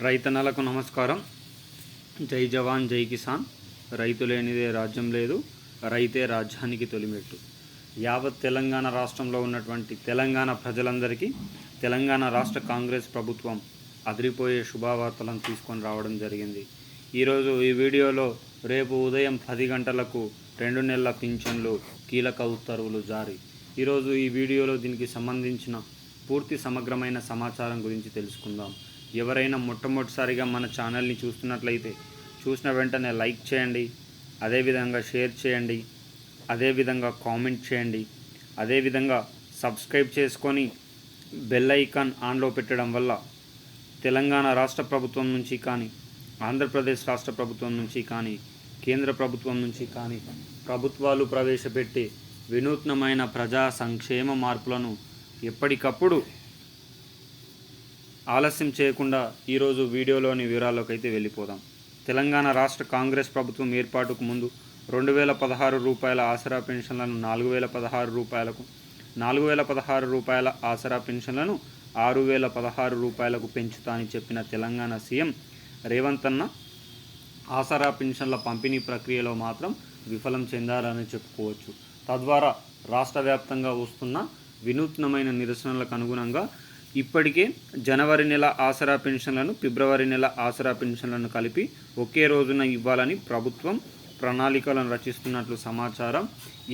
రైతన్నలకు నమస్కారం. జై జవాన్ జై కిసాన్. రైతు లేనిదే రాజ్యం లేదు, రైతే రాజ్యానికి తొలిమెట్టు. యావత్ తెలంగాణ రాష్ట్రంలో ఉన్నటువంటి తెలంగాణ ప్రజలందరికీ తెలంగాణ రాష్ట్ర కాంగ్రెస్ ప్రభుత్వం అదిరిపోయే శుభవార్తలను తీసుకొని రావడం జరిగింది. ఈరోజు ఈ వీడియోలో రేపు ఉదయం 10 గంటలకు 2 నెలల పింఛన్లు కీలక ఉత్తర్వులు జారీ. ఈరోజు ఈ వీడియోలో దీనికి సంబంధించిన పూర్తి సమగ్రమైన సమాచారం గురించి తెలుసుకుందాం. ఎవరైనా మొట్టమొదటిసారిగా మన ఛానల్ని చూస్తున్నట్లయితే చూసిన వెంటనే లైక్ చేయండి, అదేవిధంగా షేర్ చేయండి, అదేవిధంగా కామెంట్ చేయండి, అదేవిధంగా సబ్స్క్రైబ్ చేసుకొని బెల్ ఐకాన్ ఆన్లో పెట్టడం వల్ల తెలంగాణ రాష్ట్ర ప్రభుత్వం నుంచి కానీ, ఆంధ్రప్రదేశ్ రాష్ట్ర ప్రభుత్వం నుంచి కానీ, కేంద్ర ప్రభుత్వం నుంచి కానీ ప్రభుత్వాలు ప్రవేశపెట్టే వినూత్నమైన ప్రజా సంక్షేమ మార్పులను ఎప్పటికప్పుడు ఆలస్యం చేయకుండా ఈరోజు వీడియోలోని వివరాల్లోకి అయితే వెళ్ళిపోదాం. తెలంగాణ రాష్ట్ర కాంగ్రెస్ ప్రభుత్వం ఏర్పాటుకు ముందు 2016 రూపాయల ఆసరా పెన్షన్లను 4016 రూపాయలకు, 4016 రూపాయల ఆసరా పెన్షన్లను 6016 రూపాయలకు పెంచుతా అని చెప్పిన తెలంగాణ సీఎం రేవంత్ అన్న ఆసరా పెన్షన్ల పంపిణీ ప్రక్రియలో మాత్రం విఫలం చెందారని చెప్పుకోవచ్చు. తద్వారా రాష్ట్ర వ్యాప్తంగా వస్తున్న వినూత్నమైన నిరసనలకు అనుగుణంగా ఇప్పటికే జనవరి నెల ఆసరా పెన్షన్లను, ఫిబ్రవరి నెల ఆసరా పెన్షన్లను కలిపి ఒకే రోజున ఇవ్వాలని ప్రభుత్వం ప్రణాళికలను రచిస్తున్నట్లు సమాచారం.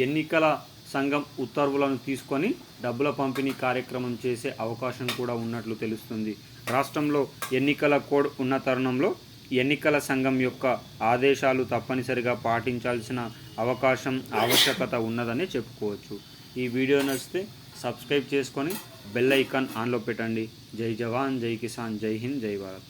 ఎన్నికల సంఘం ఉత్తర్వులను తీసుకొని డబ్బుల పంపిణీ కార్యక్రమం చేసే అవకాశం కూడా ఉన్నట్లు తెలుస్తుంది. రాష్ట్రంలో ఎన్నికల కోడ్ ఉన్న తరుణంలో ఎన్నికల సంఘం యొక్క ఆదేశాలు తప్పనిసరిగా పాటించాల్సిన ఆవశ్యకత ఉన్నదని చెప్పుకోవచ్చు. ఈ వీడియో నచ్చితే సబ్స్క్రైబ్ చేసుకొని బెల్ ఐకాన్ ఆన్లో పెట్టండి. జై జవాన్ జై కిసాన్, జై హింద్, జై భారత్.